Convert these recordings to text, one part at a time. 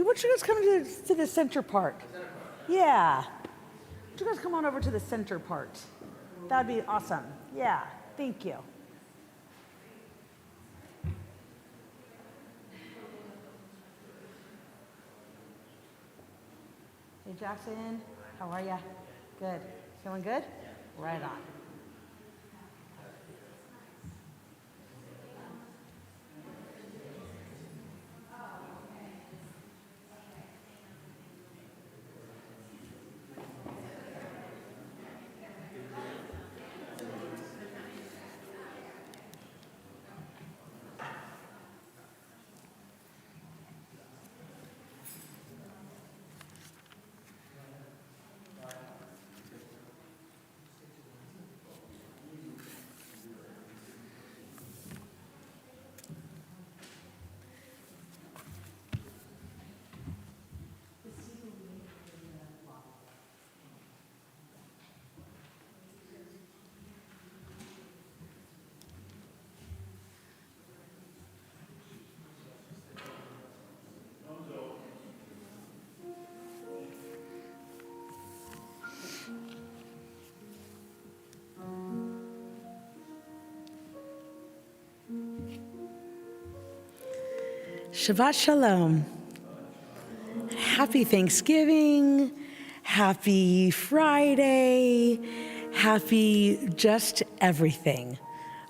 Why don't you guys come to the center part? Yeah. Why don't you guys come on over to the center part? That'd be awesome. Yeah, thank you. Hey, Jackson, how are ya? Good. Feeling good? Right on. Shabbat Shalom. Happy Thanksgiving. Happy Friday. Happy just everything.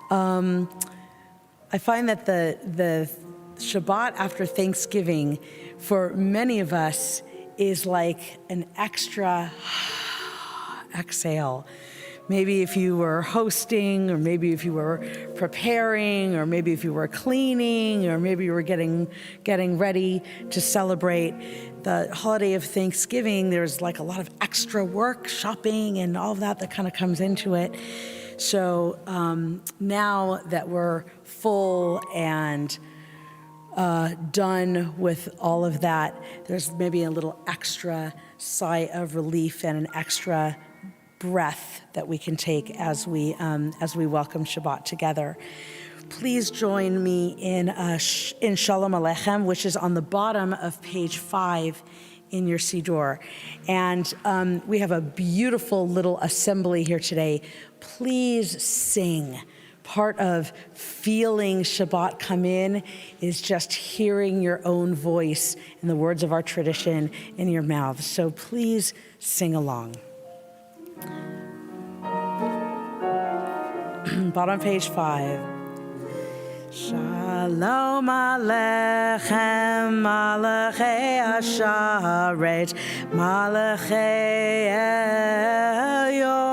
I find that the Shabbat after Thanksgiving for many of us is like an extra exhale. Maybe if you were hosting, or maybe if you were preparing, or maybe if you were cleaning, or maybe you were getting ready to celebrate the holiday of Thanksgiving, there's like a lot of extra work, shopping, and all of that kind of comes into it. So now that we're full and done with all of that, there's maybe a little extra sigh of relief and an extra breath that we can take as we welcome Shabbat together. Please join me in Shalom Aleichem, which is on the bottom of page 5 in your Siddur. And we have a beautiful little assembly here today. Please sing. Part of feeling Shabbat come in is just hearing your own voice and the words of our tradition in your mouth. So please sing along. Bottom page 5. Shalom Aleichem, Malachei Hasharet, Malachei Elyon.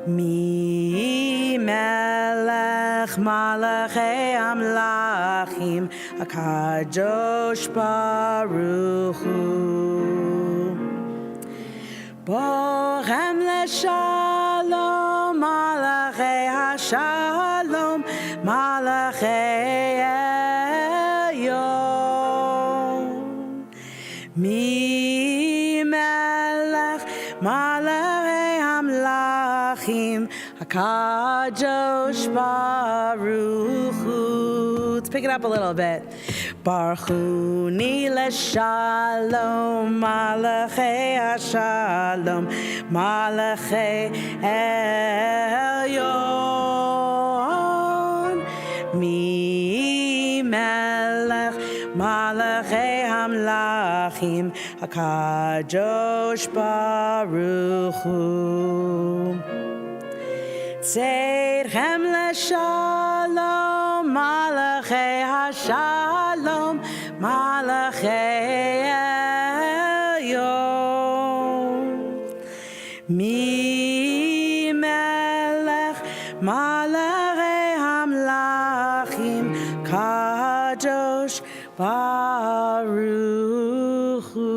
Mi Melech Malachei Amlachim, HaKadosh Baruch Hu. Borem leshalom, Malachei Hashalom, Malachei Elyon. Mi Melech Malachei Hamlachim, HaKadosh Baruch Hu. Let's pick it up a little bit. Baruchuni leshalom, Malachei Hashalom, Malachei Elyon. Mi Melech Malachei Hamlachim, HaKadosh Baruch Hu. Tzeirchem leshalom, Malachei Hashalom, Malachei Elyon. Mi Melech Malachei Hamlachim, Kadosh Baruch Hu.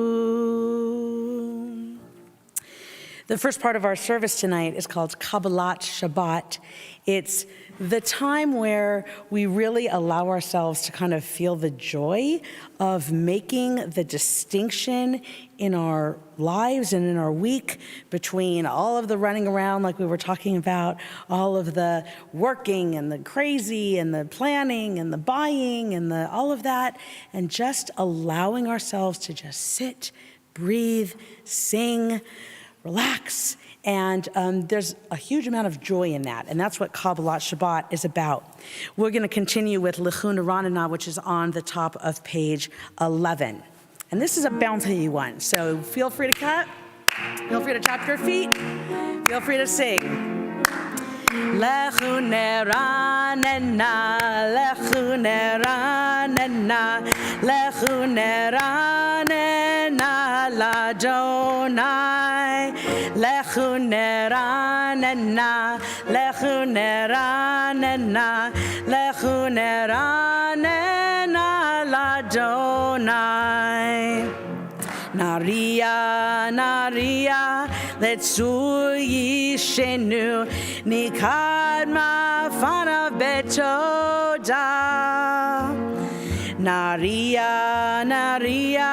The first part of our service tonight is called Kabbalat Shabbat. It's the time where we really allow ourselves to kind of feel the joy of making the distinction in our lives and in our week between all of the running around like we were talking about, all of the working and the crazy and the planning and the buying and all of that, and just allowing ourselves to just sit, breathe, sing, relax, and there's a huge amount of joy in that, and that's what Kabbalat Shabbat is about. We're going to continue with Lechuna Ranana, which is on the top of page 11. And this is a bouncy one, so feel free to cut, feel free to tap your feet, feel free to sing. Lechuna Ranana, Lechuna Ranana, Lechuna Ranana, Ladonai. Lechuna Ranana, Lechuna Ranana, Lechuna Ranana, Ladonai. Naria, Naria, Letzu Yishenu, Nikad Mafana Betoda. Naria, Naria,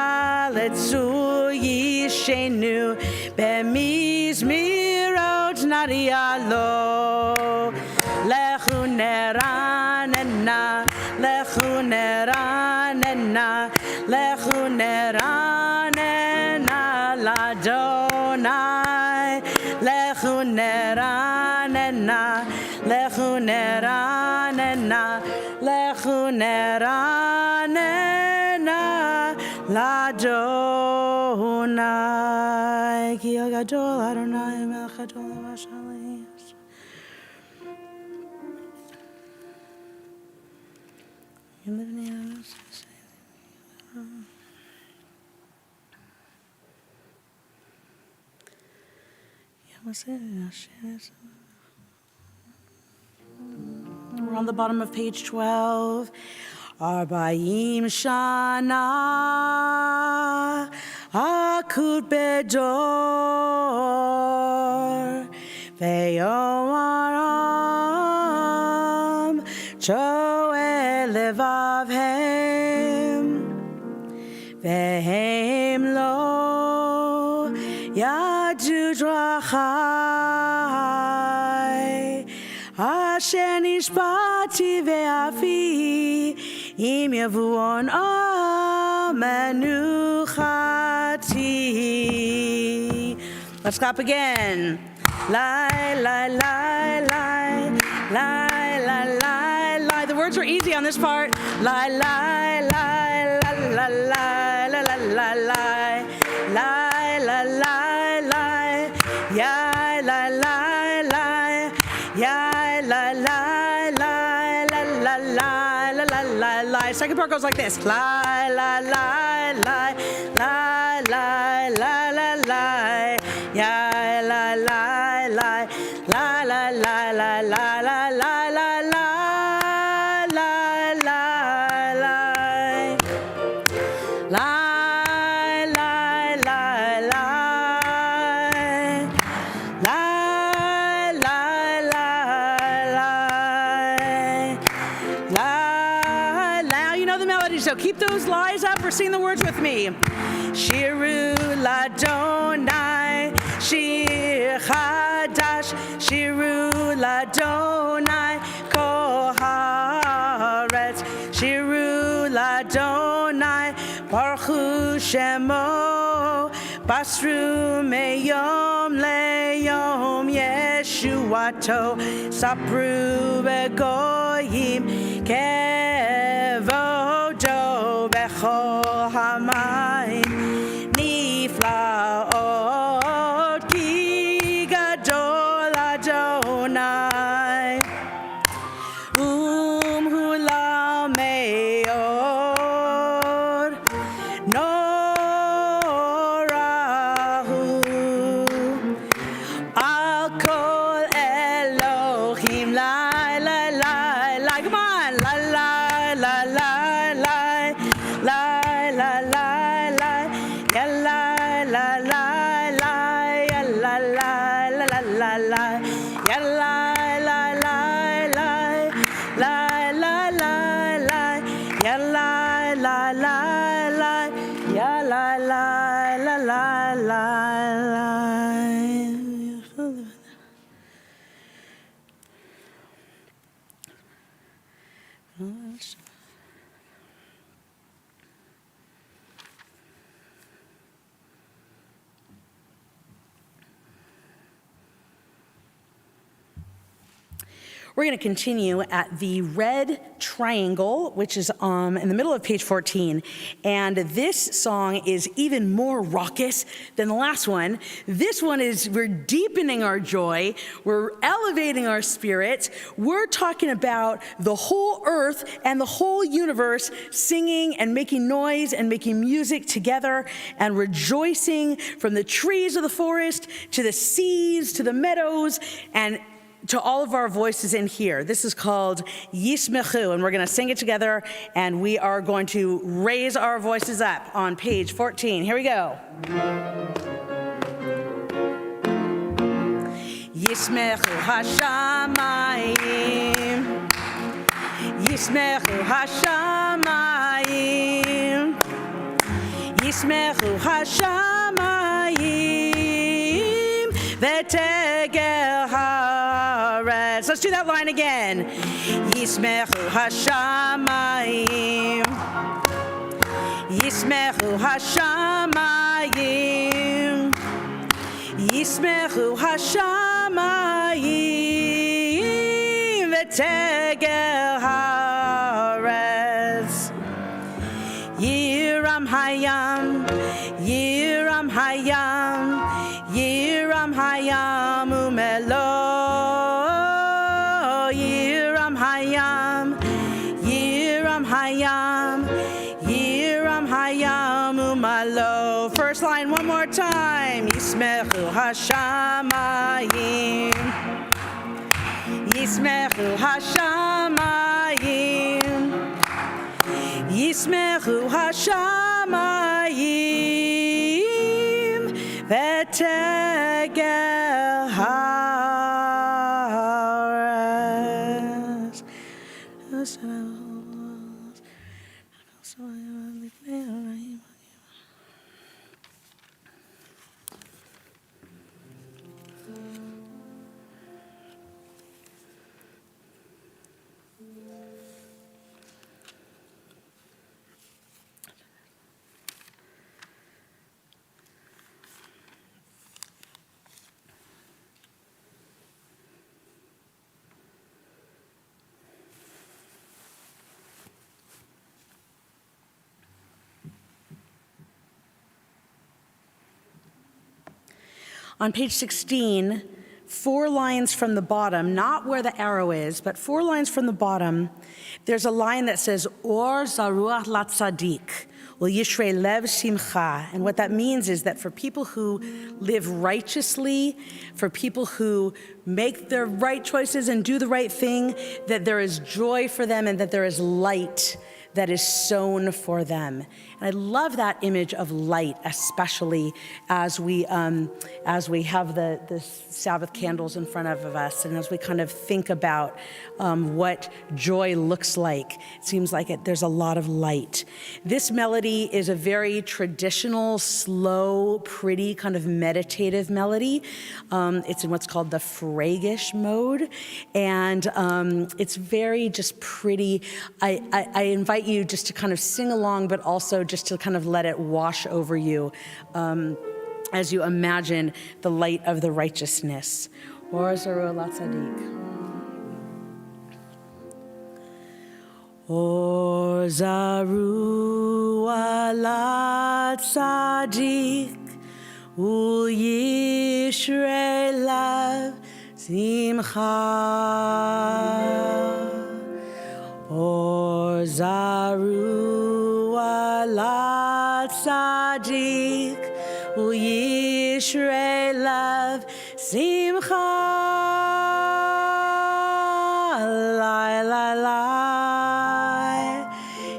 Letzu Yishenu, Bemizmirot Naria lo. Lechuna Ranana, Lechuna Ranana, Lechuna Ranana, Ladonai. Lechuna Ranana, Lechuna Ranana, Lechuna Ranana, Ladonai. Ki Gadol Adonai Melech Gadol Vashalim. You live in the house. We're on the bottom of page 12. Arbaim Shana Akut Bedor Ve'yom Aram Joel Levavhem Ve'hem Lo Yadu Drachai Asher Nishbati Ve'afi Im Yavuon Amenuchati. Let's clap again. Lie, lie, lie, lie, lie, lie, lie, lie. The words are easy on this part. Lie, lie, lie, lie, lie, lie, lie, lie, lie, lie, lie, lie, lie, lie, yeah, lie, lie, lie, yeah, lie, lie, lie, lie, lie, lie, lie, lie, lie. Second part goes like this. Lie, lie, lie, lie, lie, lie, lie, lie, lie, yeah, lie, lie, lie, lie, lie, lie, lie, lie, lie, lie, lie, lie, lie, lie, lie. So keep those lies up or sing the words with me. Shiru Ladonai, Shir Chadash, Shiru Ladonai, Koharetz, Shiru Ladonai, Baruch Hu Shemo, Basru Meyom Leyom Yeshuato, Sapru Begoyim Kevodo Bechol Hamayim Niflaot Ki Gadol Adonai Hulam Meor Norahu Al Kol Elohim Lai Lai Lai Lai. Come on, Lai Lai Lai Lai Lai Lai Lai Lai We're going to continue at the red triangle, which is in the middle of page 14. And this song is even more raucous than the last one. This one is, we're deepening our joy. We're elevating our spirits. We're talking about the whole earth and the whole universe singing and making noise and making music together and rejoicing, from the trees of the forest to the seas to the meadows and to all of our voices in here. This is called Yismechu, and we're going to sing it together, and we are going to raise our voices up on page 14. Here we go. Yismechu hashamayim, Yismechu hashamayim, Yismechu hashamayim, v'tegel haaretz. Let's do that line again. Yismechu hashamayim, Yismechu hashamayim, Yismechu hashamayim, v'tegel haaretz. Yiram hayam, Yiram hayam, Yiram hayam umelo. Yiram hayam, Yiram hayam, Yiram hayam umalo. First line one more time. Yismechu hashamayim, Yismechu hashamayim, Yismechu hashamayim, v'tegel haaretz. On page 16, 4 lines from the bottom, not where the arrow is, but 4 lines from the bottom, there's a line that says, Or zaruach latzadik, ul yishrei lev simcha. And what that means is that for people who live righteously, for people who make the right choices and do the right thing, that there is joy for them and that there is light that is sown for them. And I love that image of light, especially as we have the Sabbath candles in front of us, and as we kind of think about what joy looks like. It seems like there's a lot of light. This melody is a very traditional, slow, pretty, kind of meditative melody. It's in what's called the Fragish mode, and it's very just pretty. I invite you just to kind of sing along, but also just to kind of let it wash over you as you imagine the light of the righteousness. Or zaru latzadik. Or zaru latzadik, ul yishrei lav simcha. Or zaru latzadik, ul yishrei lav simcha. Lai lai lai,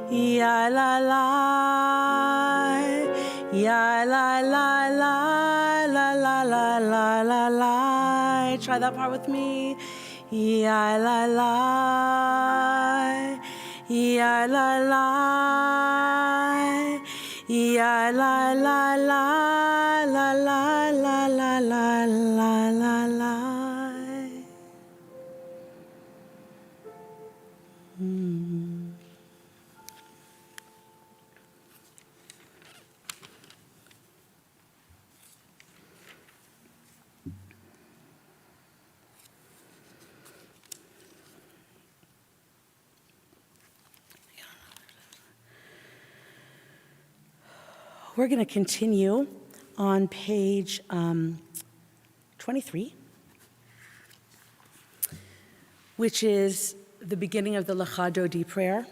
ya lai lai, ya lai lai lai, la la la la la la. Try that part with me. Ya la la, ya la la, ya la la la, la la la la la la la la. We're going to continue on page 23, which is the beginning of the Lecha Dodi prayer.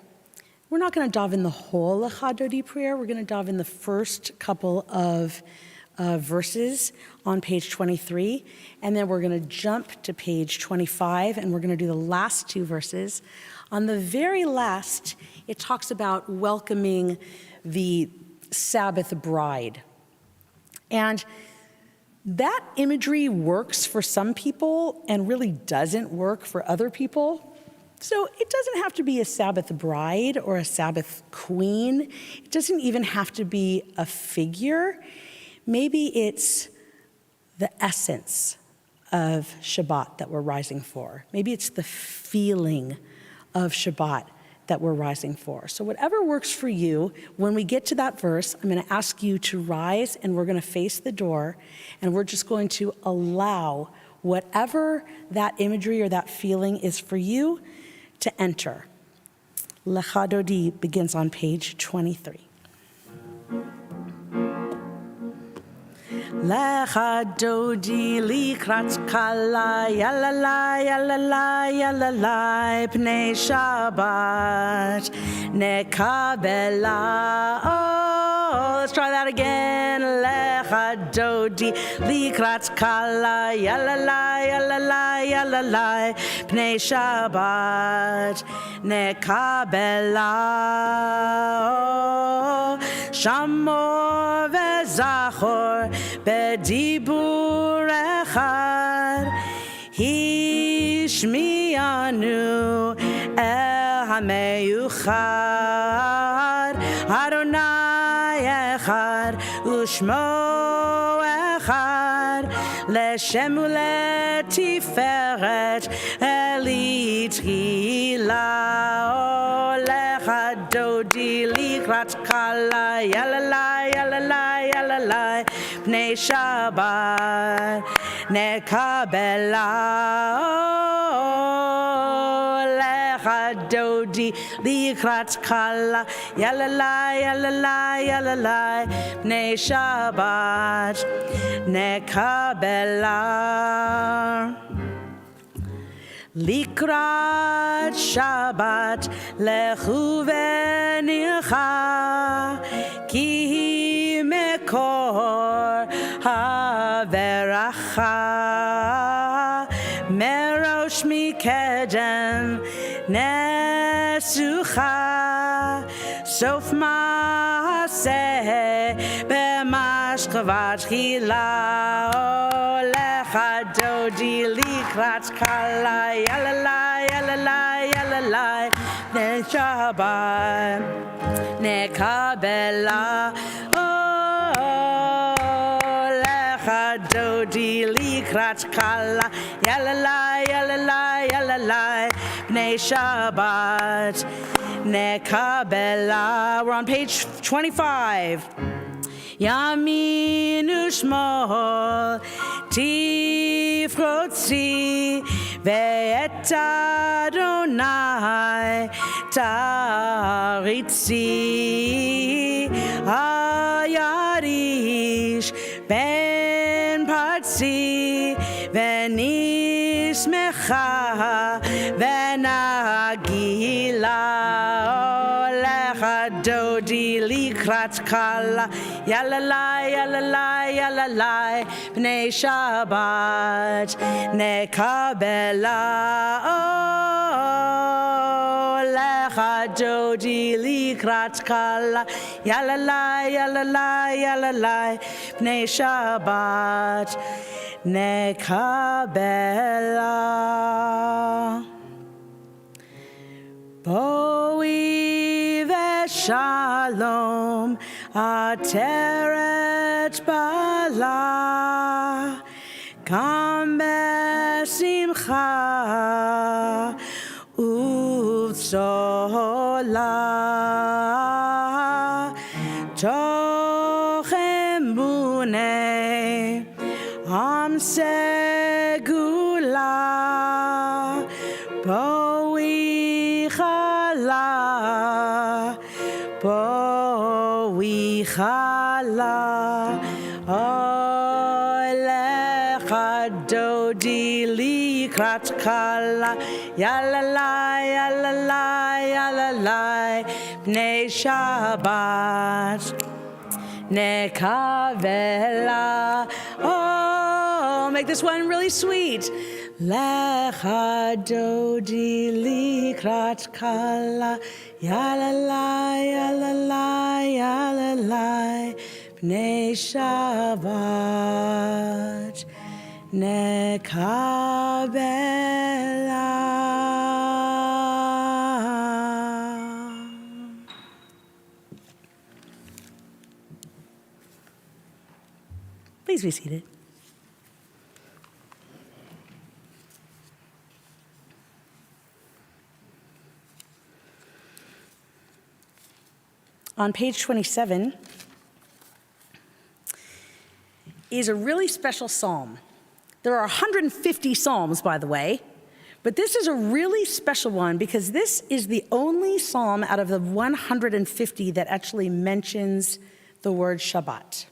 We're not going to dive in the whole Lecha Dodi prayer. We're going to dive in the first couple of verses on page 23, and then we're going to jump to page 25, and we're going to do the last two verses. On the very last, it talks about welcoming the Sabbath bride. And that imagery works for some people and really doesn't work for other people. So it doesn't have to be a Sabbath bride or a Sabbath queen. It doesn't even have to be a figure. Maybe it's the essence of Shabbat that we're rising for. Maybe it's the feeling of Shabbat that we're rising for. So whatever works for you, when we get to that verse, I'm going to ask you to rise, and we're going to face the door, and we're just going to allow whatever that imagery or that feeling is for you to enter. Lecha Dodi begins on page 23. Lecha Dodi likrat kala yalalai yalalai yalalai pnei Shabbat nekabela. Oh, let's try that again. Lecha Dodi likrat kala yalalai yalalai yalalai pnei Shabbat nekabela. Shamor vezachor bedibur echad hishmianu el hameyuchad Adonai echad ushmo echad leshem uletiferet elitchila. Lecha Dodi likrat kala yalalai yalalai yalalai pnei Shabbat nekabela. Lecha Dodi likrat kala yalalai yalalai yalalai pnei Shabbat nekabela. Likrat Shabbat lechu v'nircha ki mekor haveracha merosh mikedem nesucha sof maaseh b'mashkavat chila. Lecha Dodi likrat kala yalalai yalalai yalalai pnei Shabbat nekabela. Lecha Dodi likrat kala yalalai yalalai yalalai pnei Shabbat nekabela. We're on page 25. Yamin u'shmol tifrotzi ve'et Adonai taritzi hayarish ben partzi v'nismecha v'nagila. Lecha Dodi likrat kala yalalai yalalai yalalai pnei Shabbat nekabela. Lecha Dodi likrat kala yalalai yalalai yalalai pnei Shabbat nekabela. Boi v'shalom ateret bala kam besimcha uvtzola toch emunei am segula boi chala dodi likrat kala, yalala, yalala, yalala, bnei Shabbat, nekavela. Oh, make this one really sweet. Lecha dodi likrat kala, yalala, yalala, yalala, bnei Shabbat, nekabela. Please be seated. On page 27 is a really special psalm. There are 150 psalms, by the way, but this is a really special one because this is the only psalm out of the 150 that actually mentions the word Shabbat.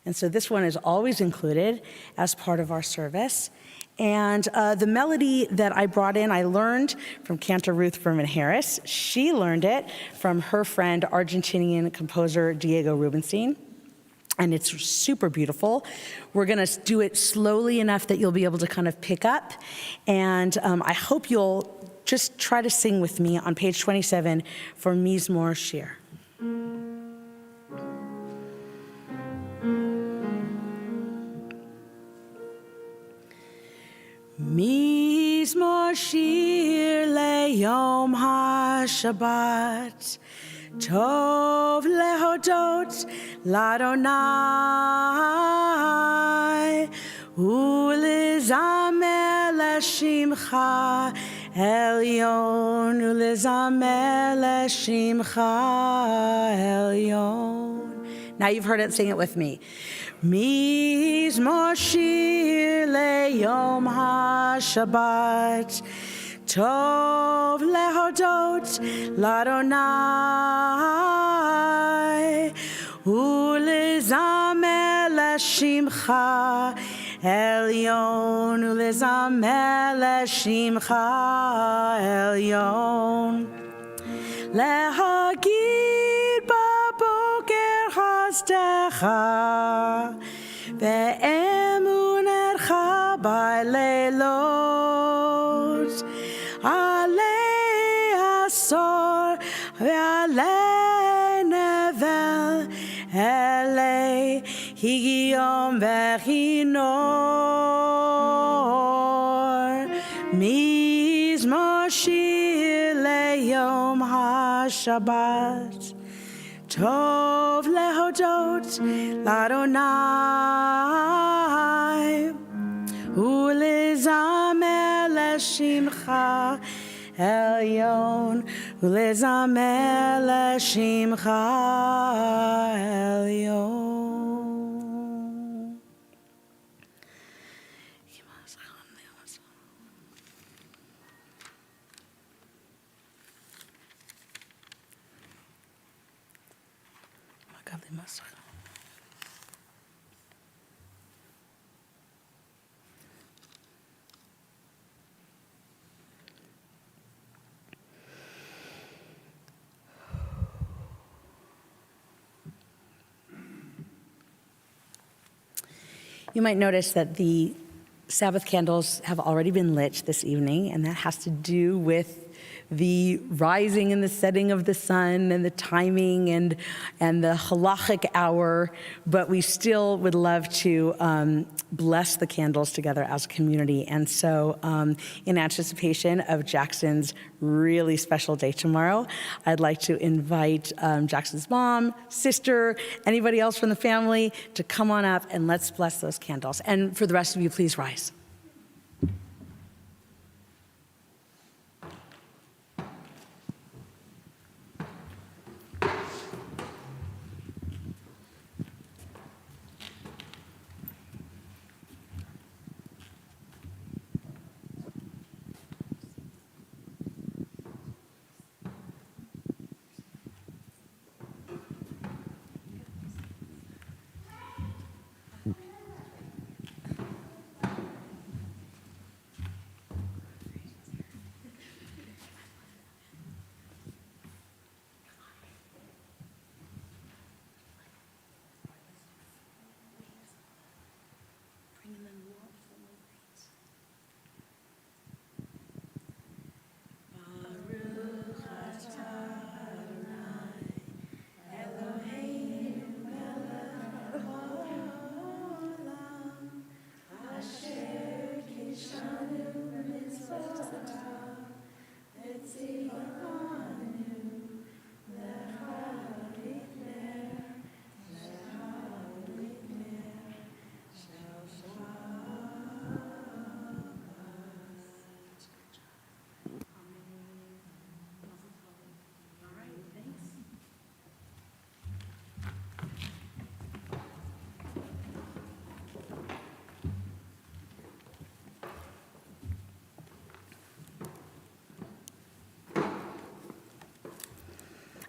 And so this one is always included as part of our service. And the melody that I brought in, I learned from Cantor Ruth Berman Harris. She learned it from her friend, Argentinian composer Diego Rubenstein. And it's super beautiful. We're gonna do it slowly enough that you'll be able to kind of pick up. And I hope you'll just try to sing with me on page 27 for Mizmor Shir. Mizmor Shir leYom HaShabbat, Tov lehodot l'Adonai, ulezamer l'shimcha elyon, ulezamer l'shimcha elyon. Now you've heard it, sing it with me. Mizmor Shir leYom HaShabbat, Tov lehodot l'Adonai, ulezamer l'shimcha elyon, ulezamer l'shimcha elyon. Lehagid baboker chasdecha, ve'emunecha b'leilot, alei asor ve'alei nevel, elei higiyom ve'chinor. Mizmor Shir leYom HaShabbat, Tov lehodot l'Adonai, ulezamer l'shimcha elyon, ulezamer l'shimcha elyon. You might notice that the Sabbath candles have already been lit this evening, and that has to do with the rising and the setting of the sun and the timing and the halachic hour, but we still would love to bless the candles together as a community. And so in anticipation of Jackson's really special day tomorrow, I'd like to invite Jackson's mom, sister, anybody else from the family to come on up and let's bless those candles. And for the rest of you, please rise.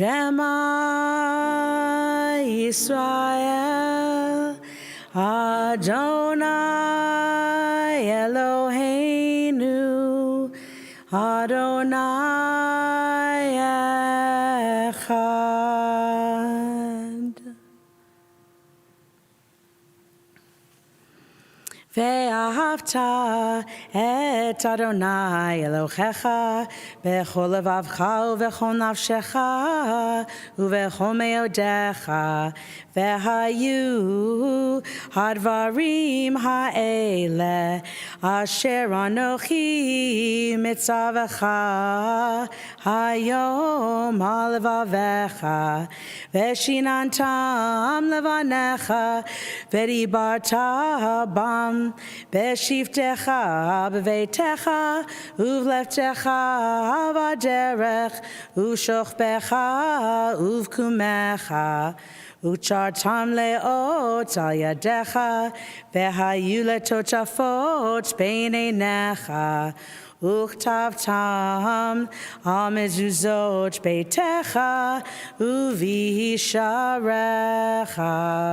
Shema Yisrael Adonai Eloheinu Adonai Echad. Ve'ahavta et Adonai Elohecha b'chol levavcha u'b'chol nafshecha u'b'chol me'odecha ve'hayu hadvarim ha'ele asher anochi mitzavecha hayom ha'levavecha ve'shinantam levanecha ve'dibarta bam Beshivtecha b'veitecha uvleftecha v'derech ushochbecha uvkumecha uchartam leot al yadecha v'hayu letotafot b'neinecha Uchtavtam al mezuzot beitecha uvisharecha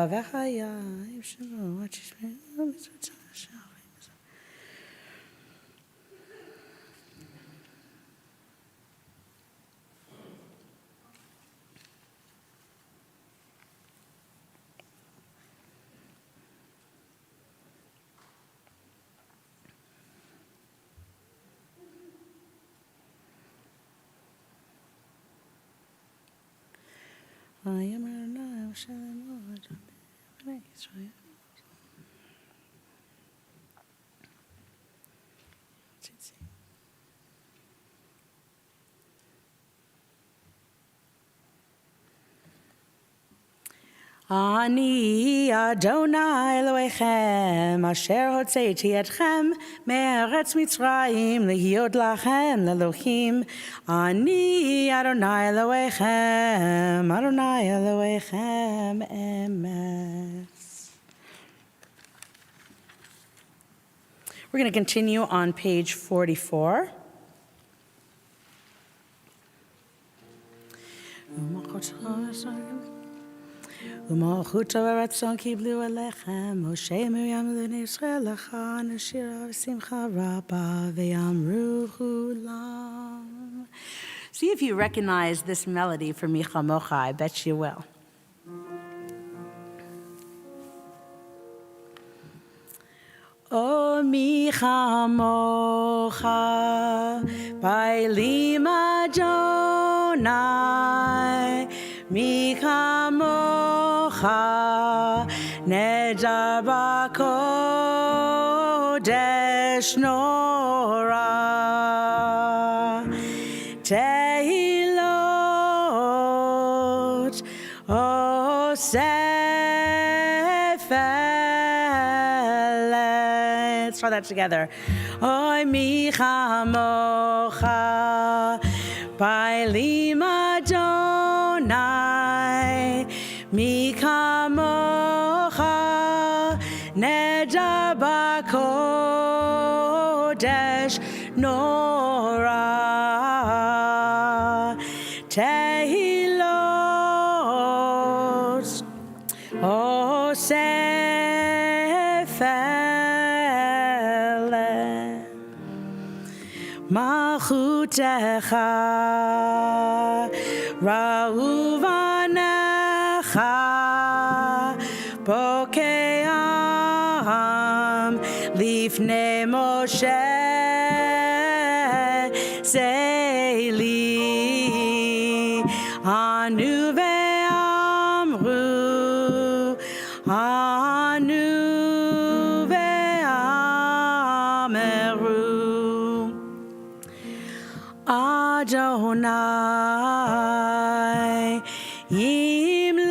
v'chayim shelo Ani Adonai Elohechem asher hotzeiti etchem me'eretz Mitzrayim lihiyot lachem lelohim. Ani Adonai Elohechem, Adonai Elohechem emes. We're going to continue on page 44. U'malchut ha'ratzon kiblu alechem Moshe Miriam l'nei Yisrael lecha neshira v'simcha rabba ve'amru chulam. See if you recognize this melody from Mi Chamocha. I bet you will. O Mi Chamocha ba'elim Adonai Mi Chamocha Nedar b'kodesh nora Tehilot Osefel. Let's try that together. Oy Mi Chamocha ba'elim Adonai Mi Chamocha Nedar b'kodesh nora Tehilot Osefel Malchutecha Ra'uvanecha Bokeam Lifnei Moshe Seili Anu ve'amru Anu ve'ameru Adonai Yimloch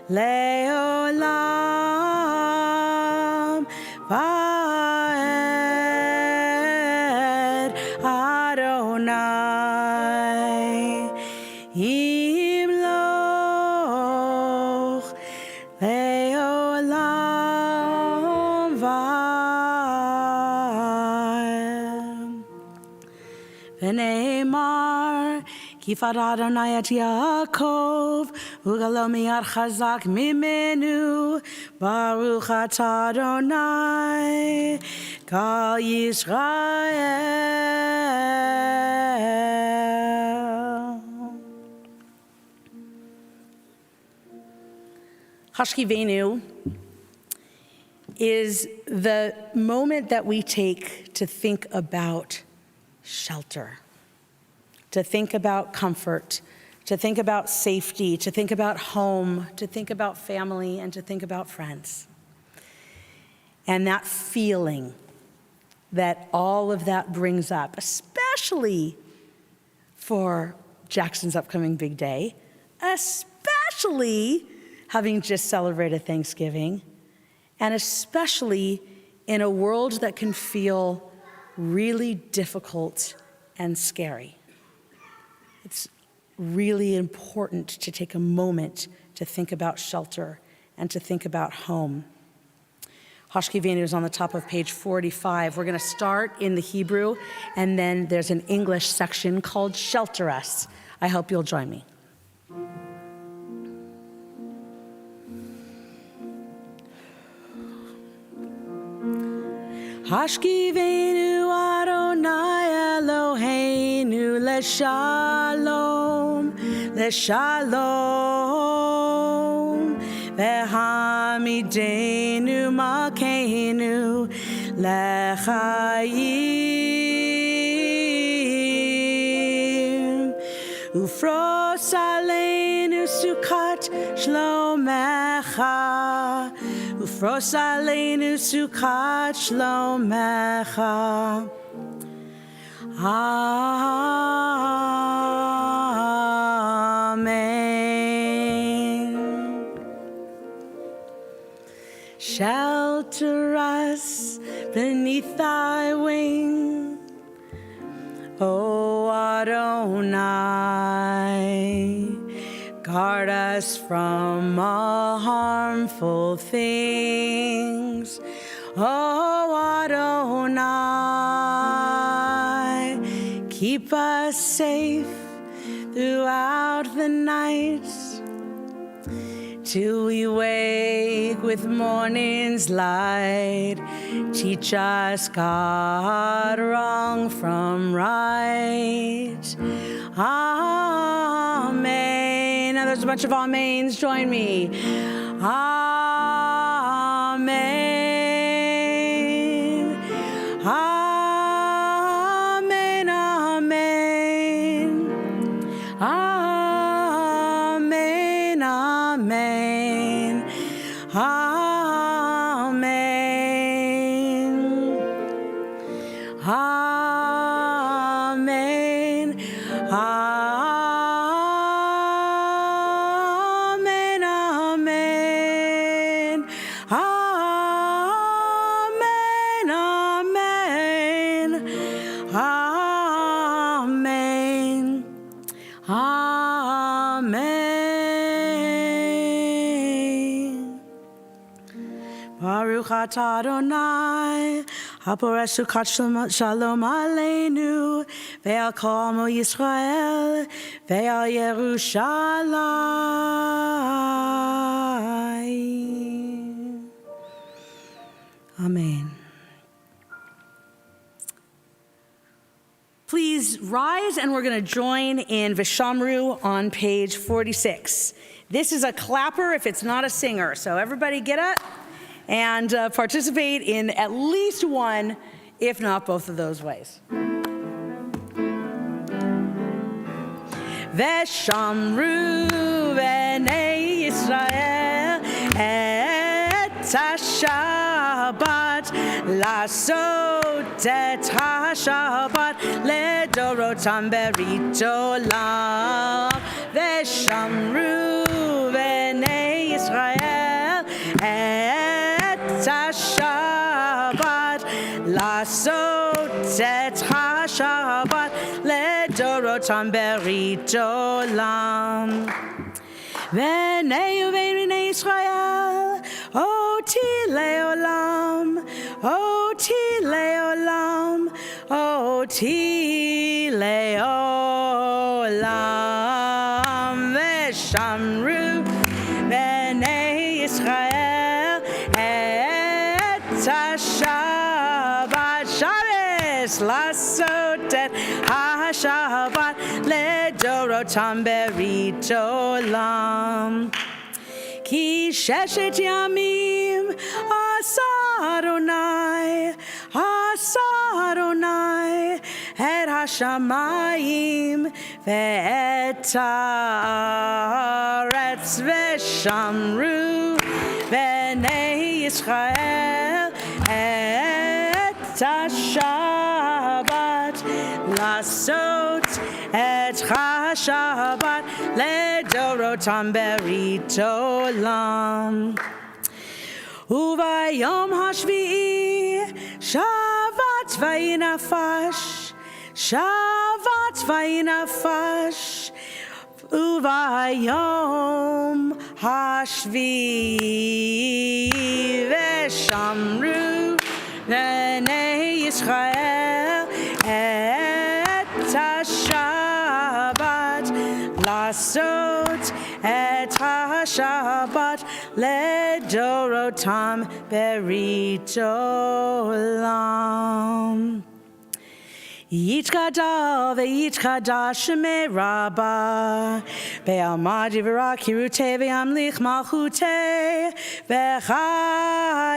Leolam Va'ed Adonai Yimloch Leolam Va'ed V'ne'emar Kifad Adonai et Yaakov, ugalo miyad chazak mimenu, Baruch atah Adonai, Kal Yisrael. Hashkivenu is the moment that we take to think about shelter, to think about comfort, to think about safety, to think about home, to think about family, and to think about friends. And that feeling that all of that brings up, especially for Jackson's upcoming big day, especially having just celebrated Thanksgiving, and especially in a world that can feel really difficult and scary. It's really important to take a moment to think about shelter and to think about home. Hashkivenu is on the top of page 45. We're going to start in the Hebrew, and then there's an English section called Shelter Us. I hope you'll join me. Hashkivenu Adonai Eloheinu leshalom, leshalom, vehamidenu malkeinu lechayim, ufros aleinu sukat shlomecha, ufros aleinu sukat shlomecha. Amen. Shelter us beneath thy wing, O Adonai. Guard us from all harmful things, O Adonai. Keep us safe throughout the night, till we wake with morning's light. Teach us, God, wrong from right. Amen. Now there's a bunch of amens. Join me. Amen. Amen. Amen. Amen. Amen. Amen. Amen. Amen. Amen. Amen. Amen. Amen. Baruch atah Adonai, haporesh sukat shalom aleinu, ve'al kol amo Yisrael, ve'al Yerushalayim. Amen. Please rise, and we're going to join in Vishamru on page 46. This is a clapper if it's not a singer, so everybody get up and participate in at least one, if not both of those ways. Veshamru b'nei Yisrael et ha-Shabbat, לעשות את השבת לדורותם ברית עולם, ושמרו בני ישראל את השבת, לעשות את השבת לדורותם ברית עולם. בני ובני ישראל אותי לעולם, אותי לעולם, אותי לעולם. לעשות את השבת לדורותם ברית עולם. כי ששת ימים עשה אדוני את השמיים ואת הארץ, ושמרו בני ישראל את השבת לעשות את השבת לדורותם ברית עולם. וביום השביעי שבת וינפש, וביום השביעי ושמרו בני ישראל את השבת לעשות את השבת לדורותם ברית עולם. יתגדל ויתקדש שמי רבה, בעלמא דברה קירותי וימליך מלכותי,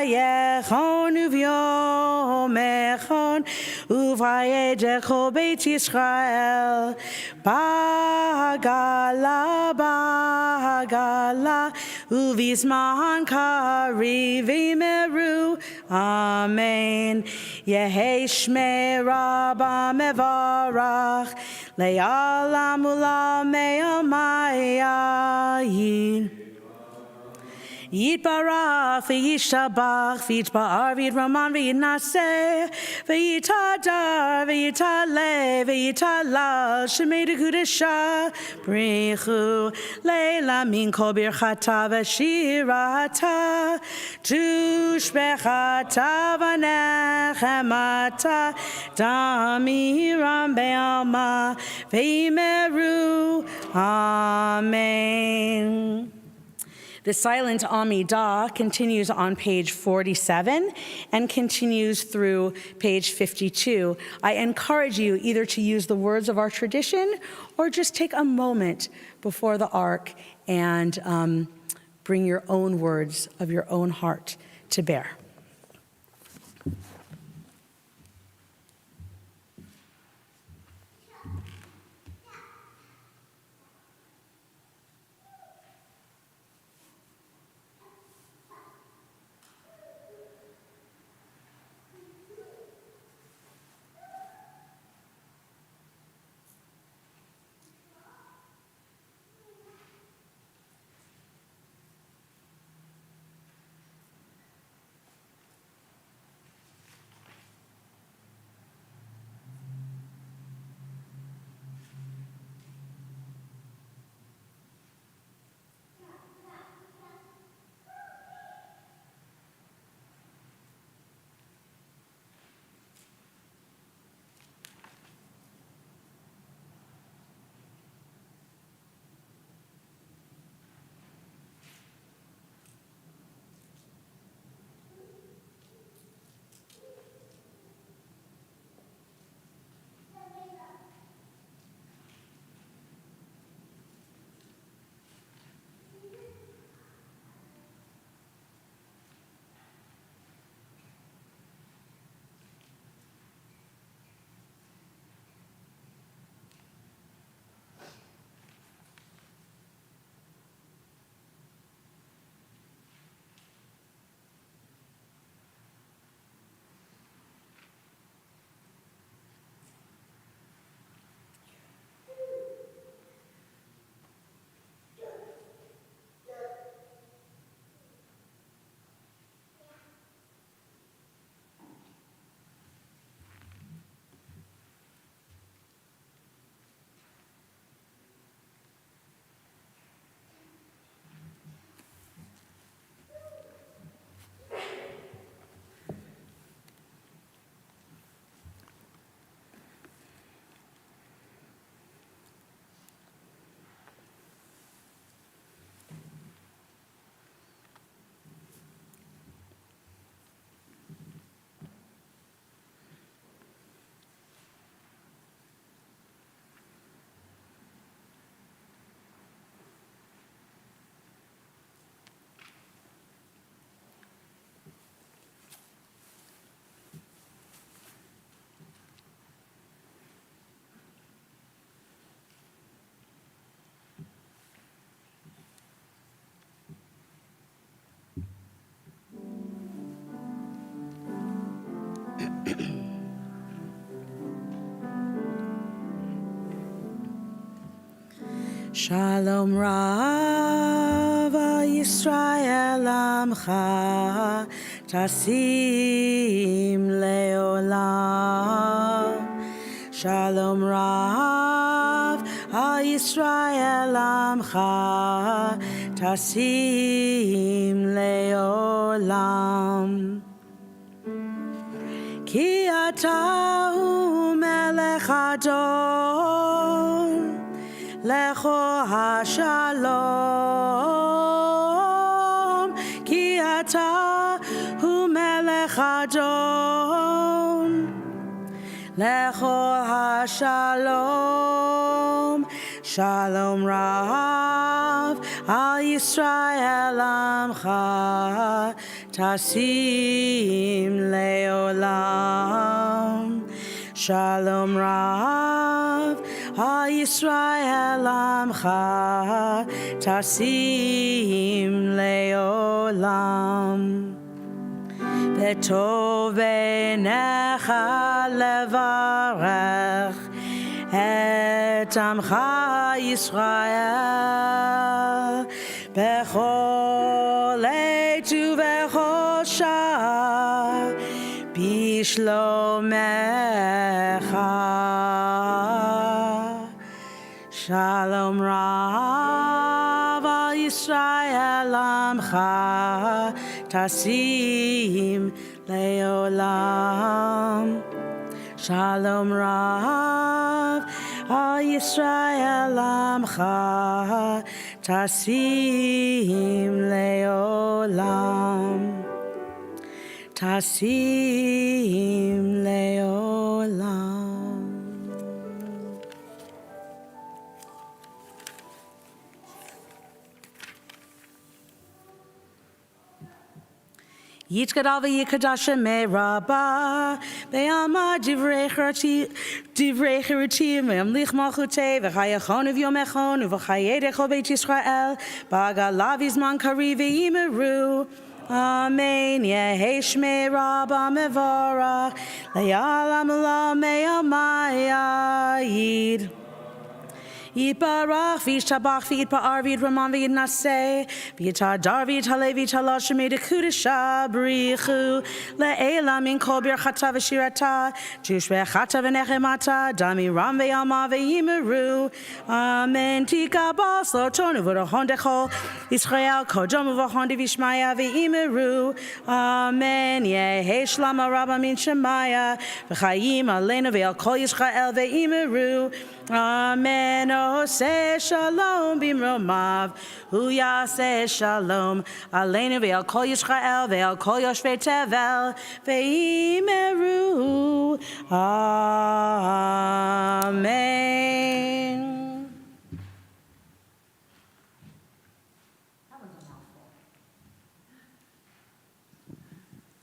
בחייכון וביומכון, ובידי כל בית ישראל, בעגלה, ובזמן קריב יאמרו אמן. יהי שמי רבה מברך, לעולם ולעולמי עולמים. יתברך וישתבח ויתפאר ויתרומם ויתנשא ויתהדר ויתעלה ויתהלל שמי דקודשה בריחו לילה מן כל ברכתה ושירתה תושבחתה ונחמתה תמירם בעלמא ויאמרו amen. The silent Amidah continues on page 47 and continues through page 52. I encourage you either to use the words of our tradition or just take a moment before the ark and bring your own words of your own heart to bear. Shalom Rav Yisrael Amcha Tasim Leolam. Shalom Rav Yisrael Amcha Tasim Leolam. Ki atahu melech adon lecho hashalom. Ki atahu melech adon lecho hashalom. Shalom Rav al Yisrael Amcha Tasim Leolam. Shalom Rav al Yisrael Amcha Tasim Leolam. Betov beinecha levarech et amcha Yisrael bechol eitu bechol shah bishlomecha. Shalom Rav al Yisrael Amcha Tasim Leolam. Shalom Rav al Yisrael Amcha Tasim Leolam. Tasim Leolam. Yitkadal v'yikadash me'raba be'alma divrei chirati ve'amlich malchutei v'chayachon v'yomechon v'chayedecho beit Yisrael b'agalav izman kari v'imeru. Amen. Yehi shmei rabba mevorach le'alam la me'amayid. Yitbarach v'yishtabach v'yitpa'ar v'yitraman v'yitnaseh v'yitadar v'yithaleh v'yithalah shemei dekudesha b'richu le'ela min kol birchata v'shirata jushvechata v'nechemata damiram v'yalma v'yimeru. Amen. Tikabal slotonu v'rochon dechol Yisrael kodom v'rochon divishmaya v'yimeru. Amen. Yehi shlama rabba min shemaya v'chayim aleinu v'yal kol Yisrael v'yimeru. Amen. Oseh shalom bimromav, hu yaseh shalom aleinu ve'al kol Yisrael ve'al kol yoshvei tevel ve'imeru. Amen.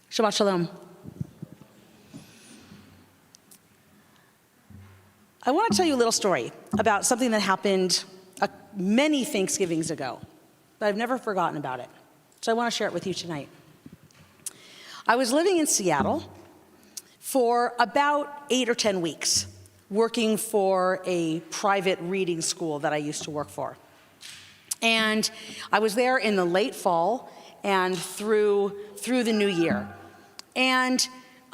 Shabbat shalom. I want to tell you a little story about something that happened many Thanksgivings ago, but I've never forgotten about it. So I want to share it with you tonight. I was living in Seattle for about 8 or 10 weeks, working for a private reading school that I used to work for. And I was there in the late fall and through the new year. And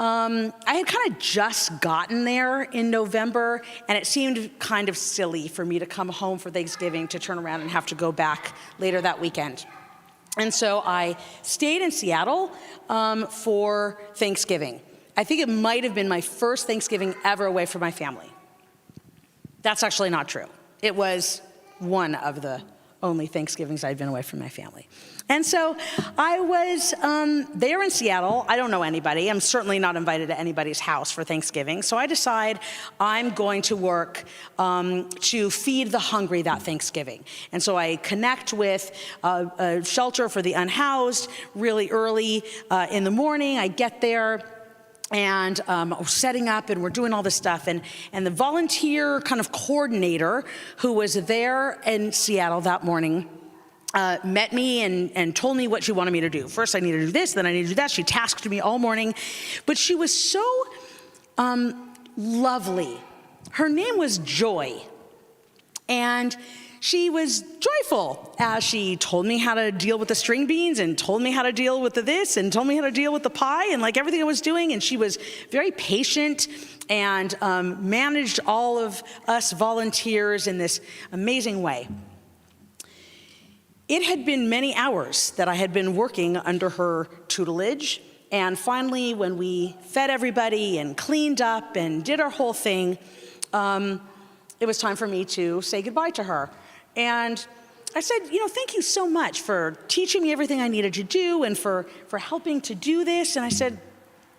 I had kind of just gotten there in November, and it seemed kind of silly for me to come home for Thanksgiving to turn around and have to go back later that weekend. And so I stayed in Seattle for Thanksgiving. I think it might have been my first Thanksgiving ever away from my family. That's actually not true. It was one of the only Thanksgivings I'd been away from my family. And so I was there in Seattle. I don't know anybody. I'm certainly not invited to anybody's house for Thanksgiving. So I decide I'm going to work to feed the hungry that Thanksgiving. And so I connect with a shelter for the unhoused really early in the morning. I get there. And we're setting up and we're doing all this stuff. And the volunteer kind of coordinator who was there in Seattle that morning met me and told me what she wanted me to do. First, I needed to do this, then I needed to do that. She tasked me all morning. But she was so lovely. Her name was Joy. And she was joyful as she told me how to deal with the string beans and told me how to deal with the this and told me how to deal with the pie and like everything I was doing. And she was very patient and managed all of us volunteers in this amazing way. It had been many hours that I had been working under her tutelage. And finally, when we fed everybody and cleaned up and did our whole thing, it was time for me to say goodbye to her. And I said, thank you so much for teaching me everything I needed to do and for helping to do this. And I said,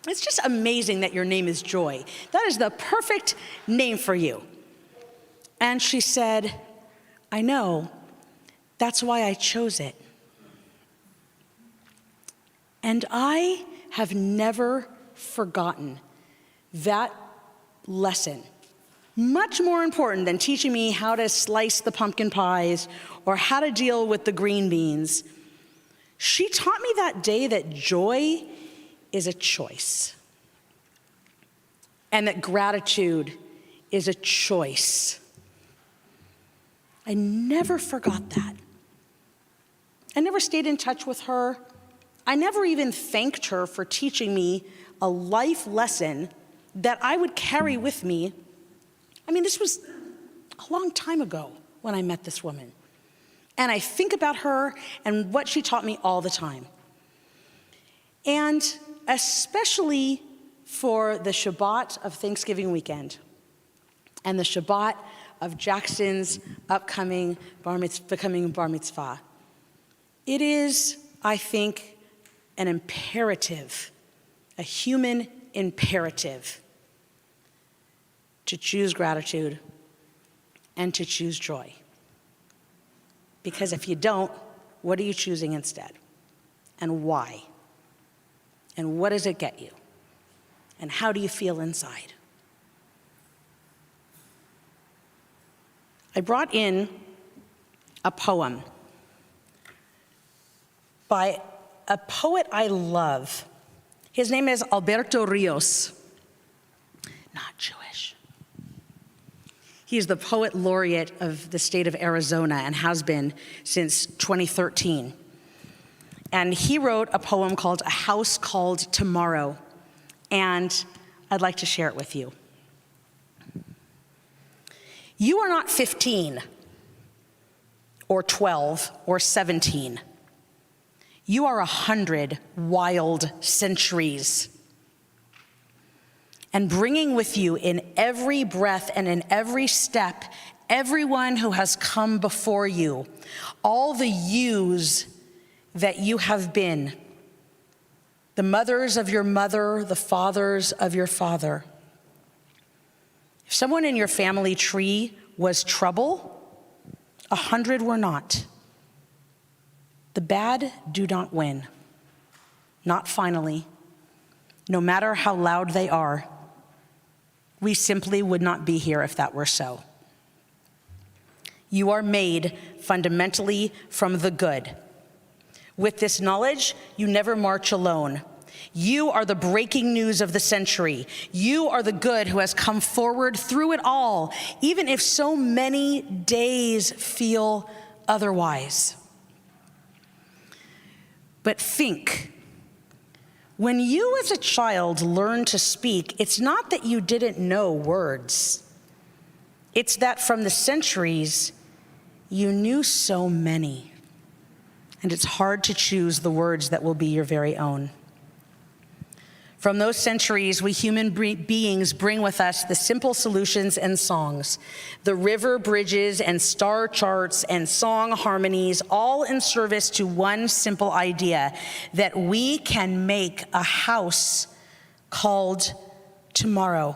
it's just amazing that your name is Joy. That is the perfect name for you. And she said, I know, that's why I chose it. And I have never forgotten that lesson. Much more important than teaching me how to slice the pumpkin pies or how to deal with the green beans. She taught me that day that joy is a choice and that gratitude is a choice. I never forgot that. I never stayed in touch with her. I never even thanked her for teaching me a life lesson that I would carry with me. This was a long time ago when I met this woman. And I think about her and what she taught me all the time. And especially for the Shabbat of Thanksgiving weekend and the Shabbat of Jackson's upcoming becoming bar mitzvah. It is, I think, an imperative, a human imperative, to choose gratitude and to choose joy. Because if you don't, what are you choosing instead? And why? And what does it get you? And how do you feel inside? I brought in a poem by a poet I love. His name is Alberto Rios, not Jewish. He is the poet laureate of the state of Arizona and has been since 2013. And he wrote a poem called A House Called Tomorrow, and I'd like to share it with you. You are not 15 or 12 or 17. You are 100 wild centuries. And bringing with you in every breath and in every step, everyone who has come before you, all the yous that you have been, the mothers of your mother, the fathers of your father. If someone in your family tree was trouble, 100 were not. The bad do not win, not finally, no matter how loud they are. We simply would not be here if that were so. You are made fundamentally from the good. With this knowledge, you never march alone. You are the breaking news of the century. You are the good who has come forward through it all, even if so many days feel otherwise. But think, when you as a child learned to speak, it's not that you didn't know words. It's that from the centuries, you knew so many. And it's hard to choose the words that will be your very own. From those centuries, we human beings bring with us the simple solutions and songs, the river bridges and star charts and song harmonies, all in service to one simple idea, that we can make a house called tomorrow.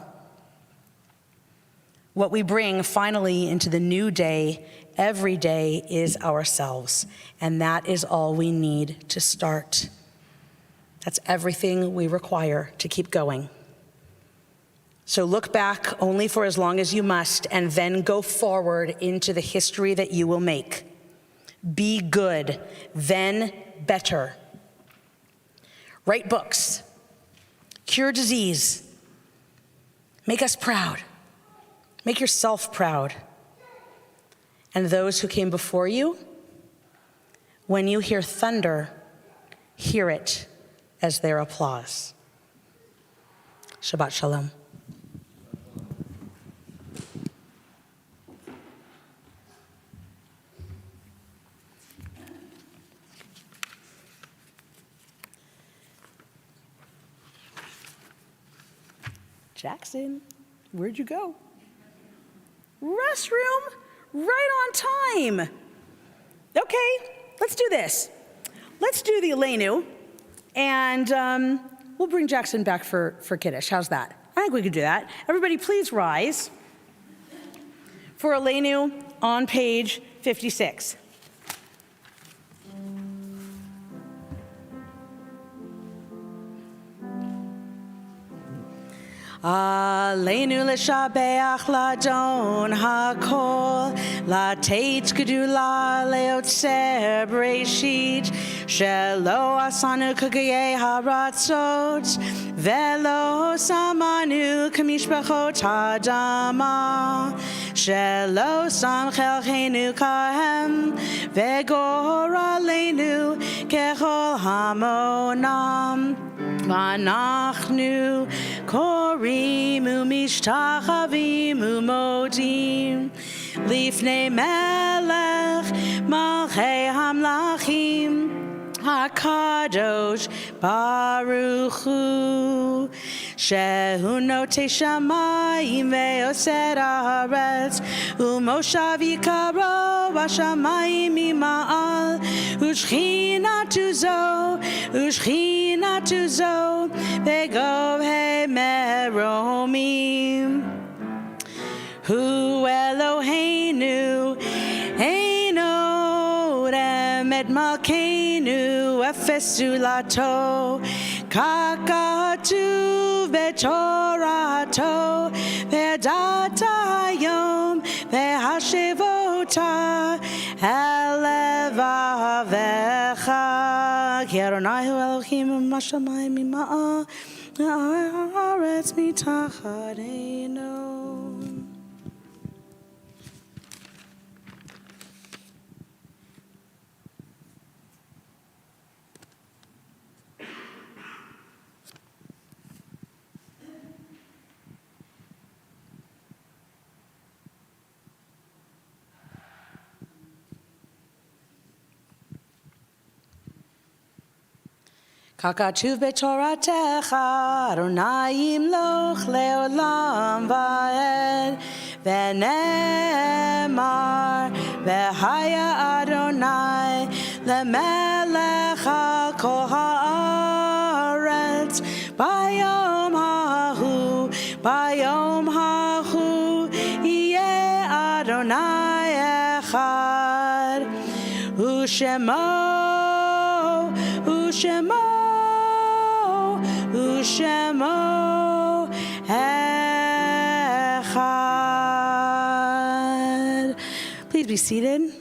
What we bring finally into the new day, every day, is ourselves, and that is all we need to start. That's everything we require to keep going. So look back only for as long as you must, and then go forward into the history that you will make. Be good, then better. Write books, cure disease, make us proud, make yourself proud, and those who came before you, when you hear thunder, hear it as their applause. Shabbat Shalom. Jackson, where'd you go? Restroom, right on time. Okay, let's do this. Let's do the Aleinu, and we'll bring Jackson back for Kiddush. How's that? I think we could do that. Everybody, please rise for Aleinu on page 56. Aleinu l'shabeach l'adon hakol, l'teit gedula leotzer b'reishit, shelo asanu kagayei haratzot, velo samanu kamishpachot hadama, shelo sam chelchenu kahem, vegor aleinu kechol hamonam. V'anachnu korim umishtachavim umodim lifnei melech malchei hamlachim hakadosh baruch hu shehu notei shamayim ve'oser haaretz umoshav yikaro b'shamayim ima'al u'shchinatu zo begov he meromim hu Eloheinu eino remed malkeinu efesu lato kakatu betorato vedata hayom vehashevota elevavecha ki Adonai hu Elohim mashamayim ima'a haaretz mitachadenu. Kakatuv betoratecha Adonai yimloch leolam va'ed v'nemar v'haya Adonai lemelech al kol haaretz bayom hahu yeh Adonai echad u'shemo echad. Please be seated.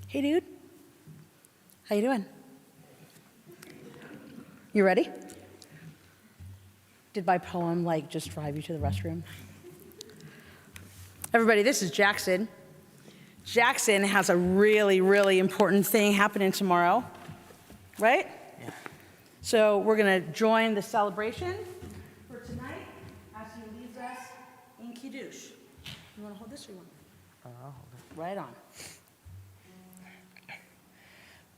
Hey, dude. How you doing? You ready? Did my poem, just drive you to the restroom? Everybody, this is Jackson. Jackson has a really, really important thing happening tomorrow, right? Yeah. So we're going to join the celebration for tonight as he leads us in Kiddush. You want to hold this or you want? I'll hold it. Right on.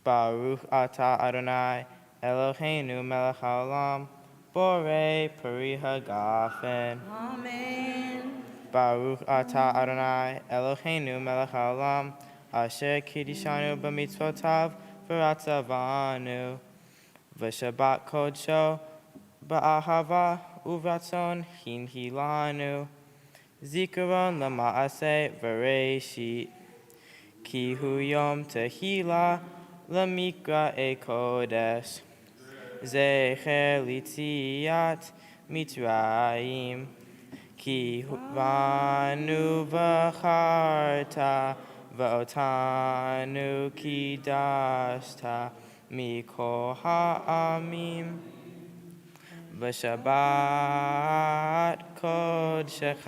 Baruch atah Adonai Eloheinu melech haolam borei peri hagafen. Amen. Baruch atah Adonai Eloheinu melech haolam asher kiddushanu b'mitzvotav v'ratzavanu v'shabbat kodsho ba'ahava uvratzon hinhilanu zikaron lama'aseh v'reishit ki hu yom tehila Lamikra e kodesh, zecher litziat mitzrayim, כי בנו בחרת ואותנו קידשת מכל העמים. בשבת קודשך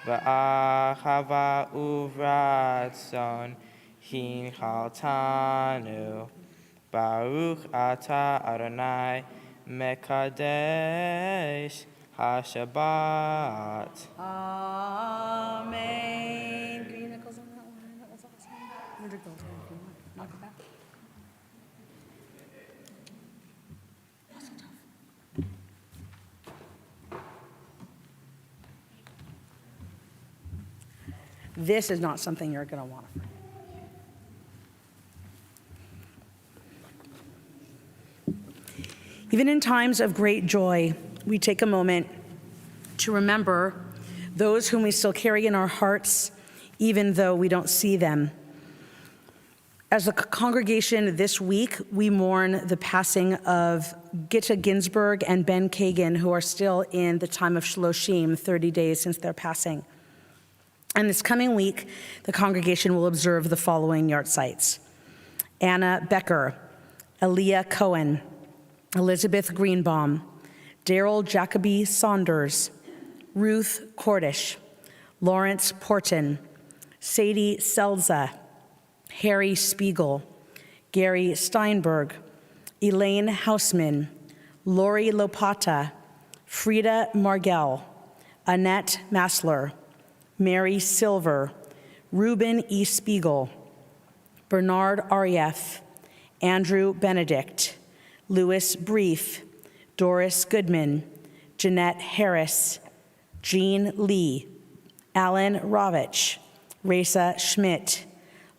באחווה וברצון הנחלתנו. ברוך אתה אדוני מקדש השבת. Amen. Green nickels on that one. That was awesome. I'm gonna drink the whole thing if you want. Knock it back. This is not something you're going to want to forget. Even in times of great joy, we take a moment to remember those whom we still carry in our hearts, even though we don't see them. As a congregation this week, we mourn the passing of Gitta Ginsburg and Ben Kagan, who are still in the time of Shloshim, 30 days since their passing. And this coming week, the congregation will observe the following yahrzeits: Anna Becker, Aaliyah Cohen, Elizabeth Greenbaum, Daryl Jacoby Saunders, Ruth Cordish, Lawrence Porton, Sadie Selza, Harry Spiegel, Gary Steinberg, Elaine Hausman, Lori Lopata, Frida Margell, Annette Massler, Mary Silver, Reuben E. Spiegel, Bernard Arieff, Andrew Benedict, Louis Brief, Doris Goodman, Jeanette Harris, Jean Lee, Alan Rovich, Reza Schmidt,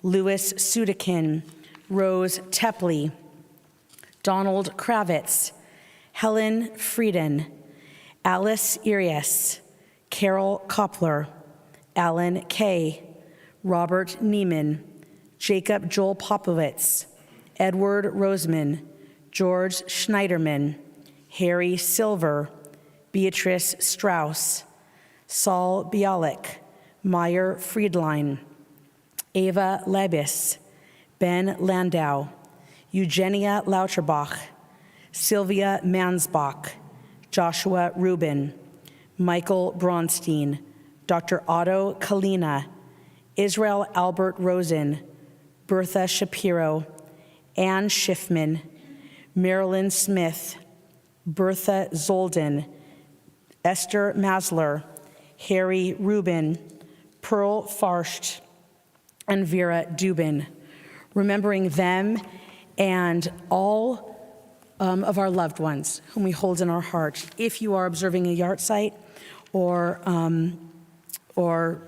Louis Sudekin, Rose Tepley, Donald Kravitz, Helen Frieden, Alice Irias, Carol Koppler, Alan Kay, Robert Neiman, Jacob Joel Popowitz, Edward Roseman, George Schneiderman, Harry Silver, Beatrice Strauss, Saul Bialik, Meyer Friedlein, Ava Lebis, Ben Landau, Eugenia Lauterbach, Sylvia Mansbach, Joshua Rubin, Michael Bronstein, Dr. Otto Kalina, Israel Albert Rosen, Bertha Shapiro, Ann Schiffman, Marilyn Smith, Bertha Zolden, Esther Masler, Harry Rubin, Pearl Farsht, and Vera Dubin, remembering them and all of our loved ones whom we hold in our heart. If you are observing a yahrzeit or are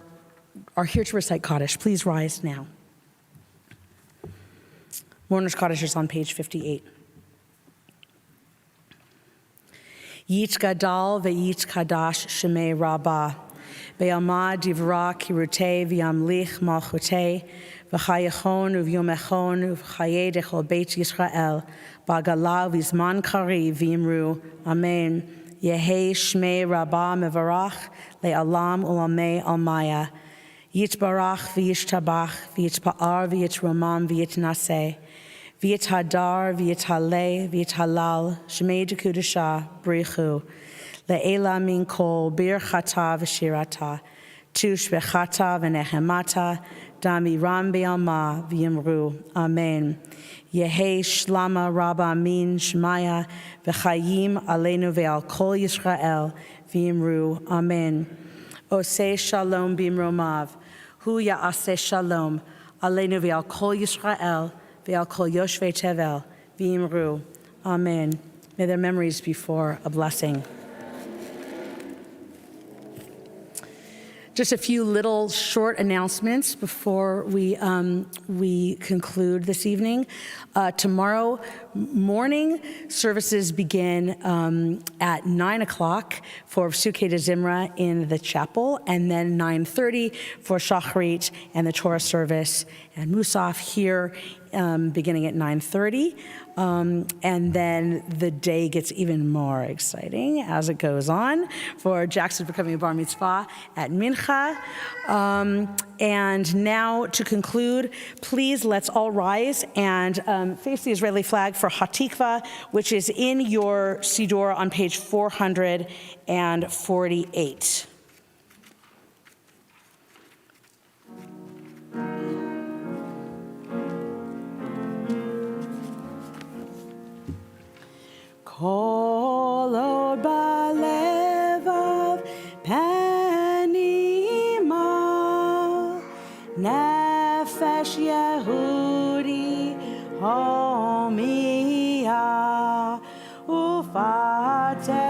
here to recite Kaddish, please rise now. Mourner's Kaddish is on page 58. Yit gadal ve'yit kadash shemei rabbah, ve'alma divra kirutei v'yamlich malchutei, v'chayachon uvyomechon uv'chaye dechol beit Yisrael, ba'gala v'zman kari v'imru, amen. Yehei shmei rabbah mevarach le'alam ulamei almaya. Yitbarach v'yishtabach v'yitpa'ar v'yitromam v'yitnaseh. V'yithadar, v'yithaleh, v'yithalal, shmei dekudasha, brichu, le'ela min kol, birchata v'shirata, tush v'chata v'nehemata, damiram be'alma v'yimru, amen. Yehei shlama rabba min shmaya, v'chayim aleinu ve'al kol Yisrael, v'yimru, amen. Oseh shalom b'imromav, hu ya'aseh shalom, aleinu ve'al kol Yisrael, Ve'al kol yoshvei tevel, v'imru. Amen. May their memories be for a blessing. Just a few little short announcements before we conclude this evening. Tomorrow morning, services begin at 9 o'clock for Psukei de Zimra in the chapel, and then 9:30 for Shacharit and the Torah service, and Musaf here beginning at 9:30. And then the day gets even more exciting as it goes on for Jackson becoming a bar mitzvah at Mincha. And now to conclude, please let's all rise and face the Israeli flag for Hatikva, which is in your Siddur on page 448. Kol od balevav panima nefesh Yehudi homia ufate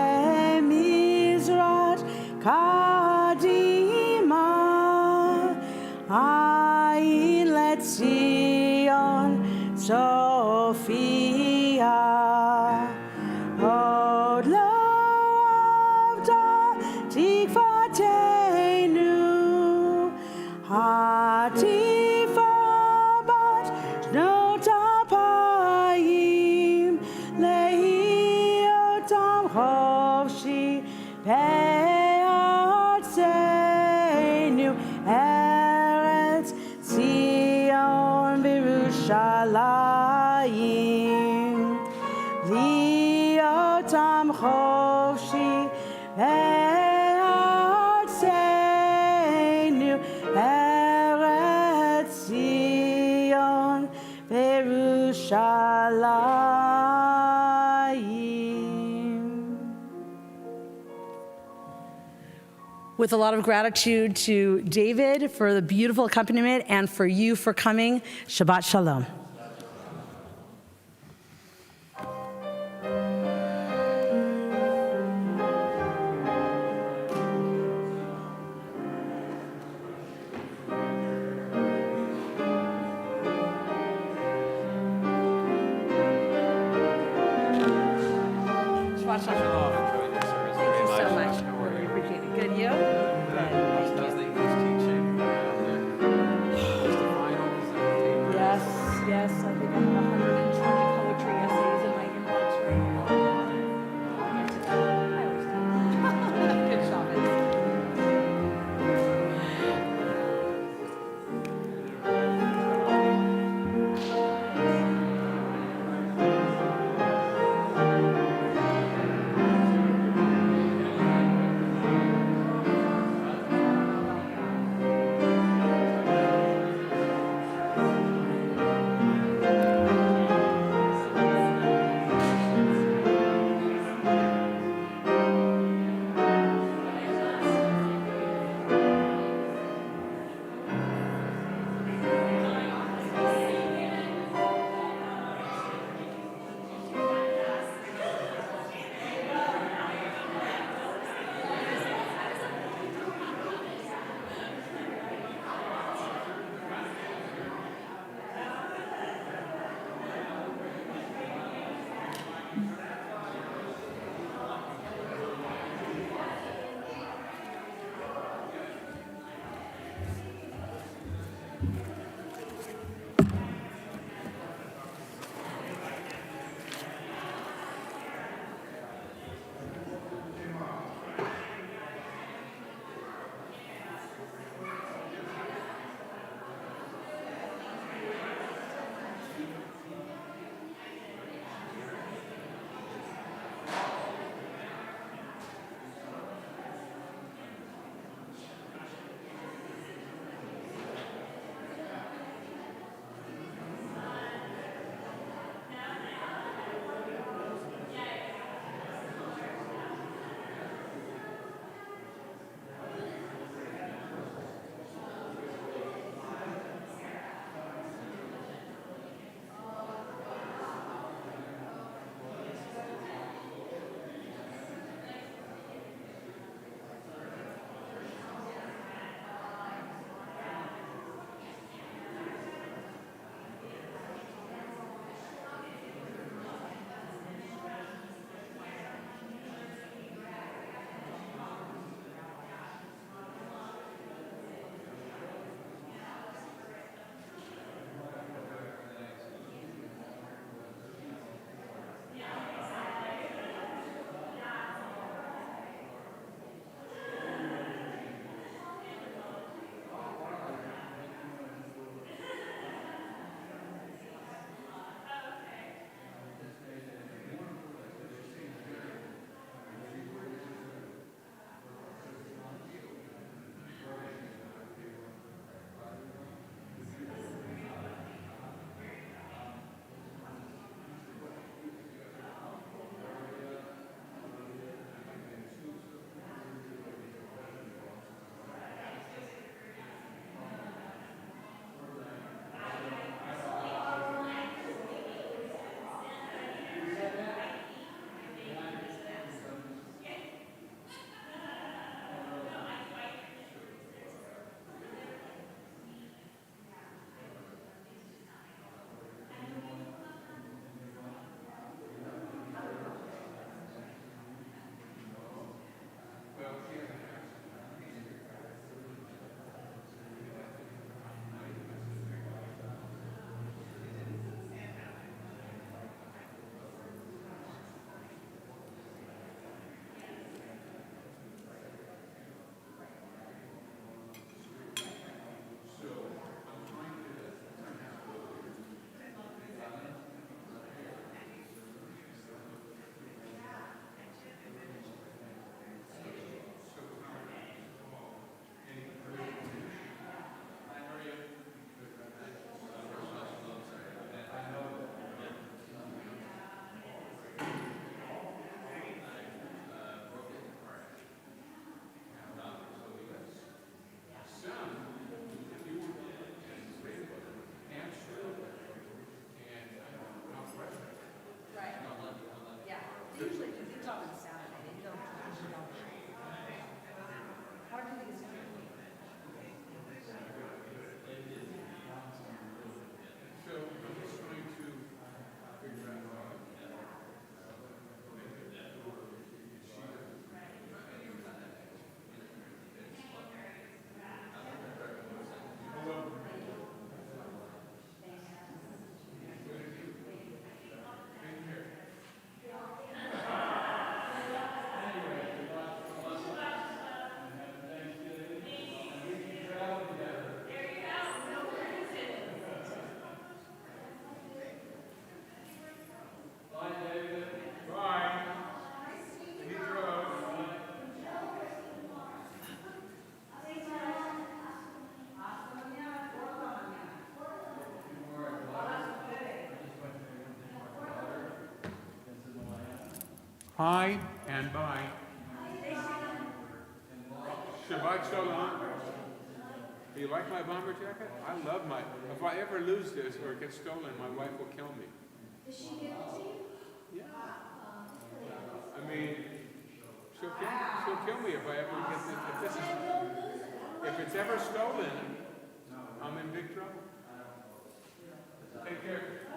mizrat kadima ayin letzion Sophia. Od lo avda tikvatenu, hatifa bat shnot apayim, lehi otam chovshi pe'atzenu, Eretz Zion v'Yerushalayim. Tam chofshi ve'atzenu Eretz Zion v'Yerushalayim. With a lot of gratitude to David for the beautiful accompaniment and for you for coming. Shabbat Shalom. Yes, I think I have 120 poetry essays in my inbox right now. I always do. Good shopping. Hi and bye. Shabbat Shalom. Do you like my bomber jacket? I love my. If I ever lose this or it gets stolen, my wife will kill me. Does she give it to you? Yeah. I mean, she'll kill me if I ever get this. If it's ever stolen, I'm in big trouble. Take care.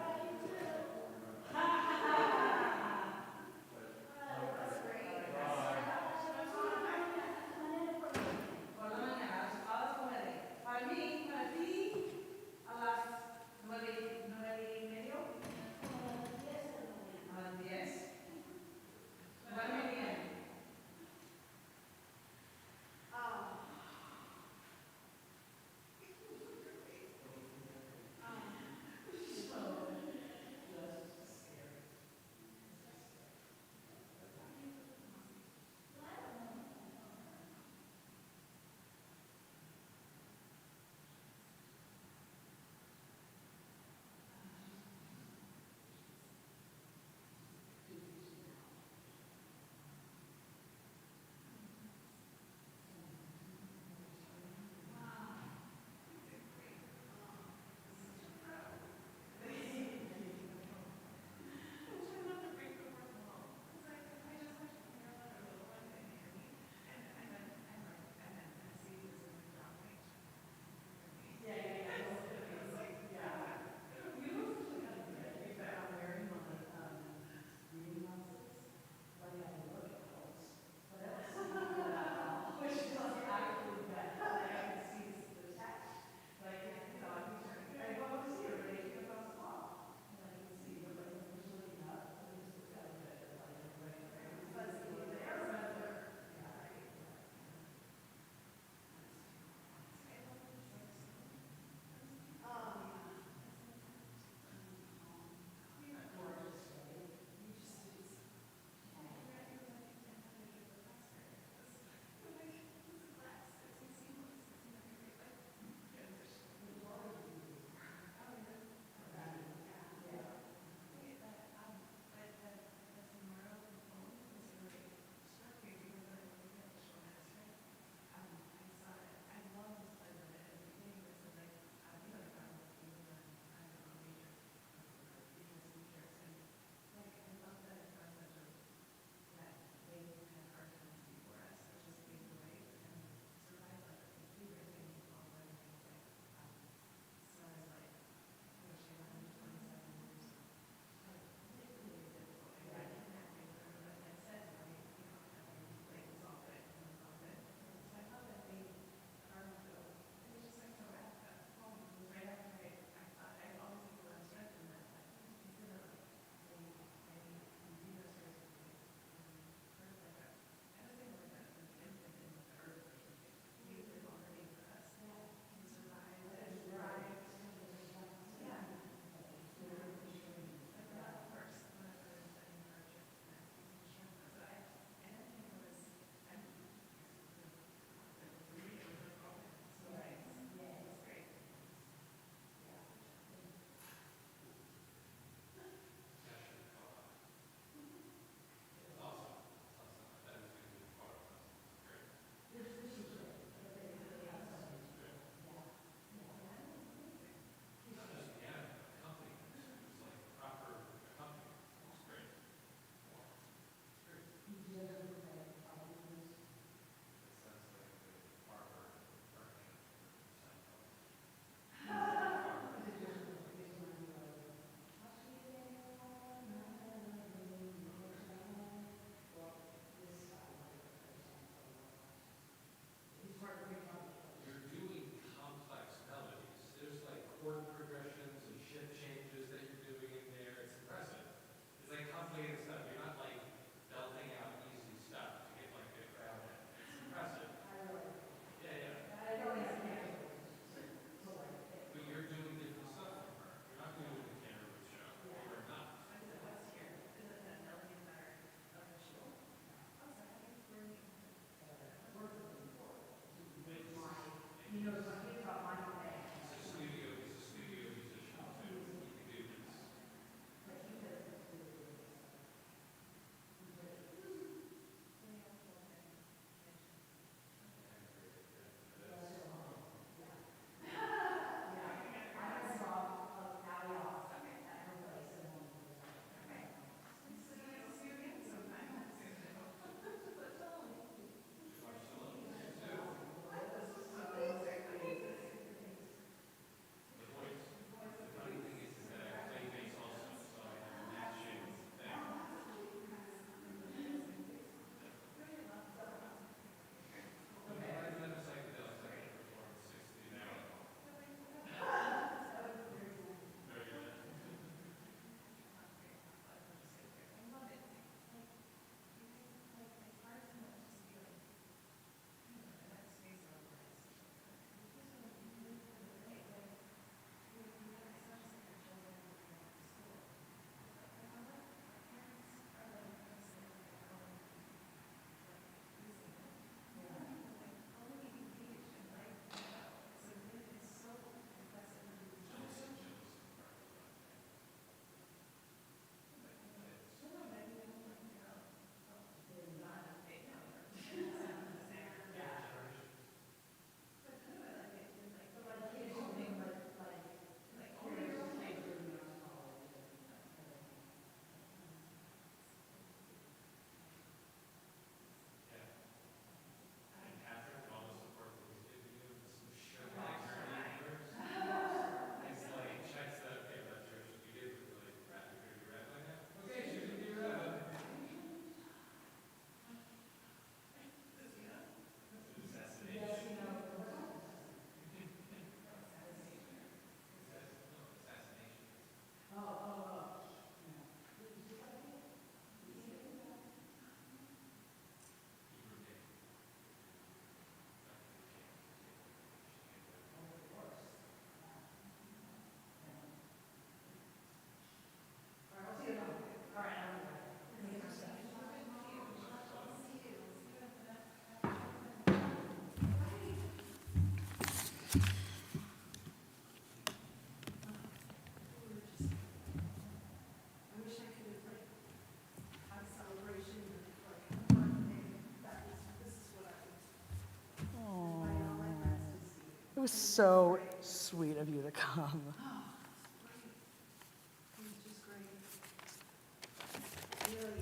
It was so sweet of you to come.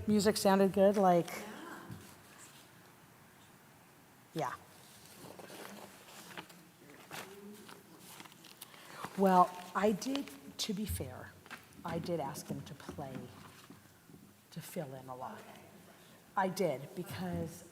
Music sounded good, like, yeah. Well, I did, to be fair, I did ask him to play, to fill in a lot. I did, because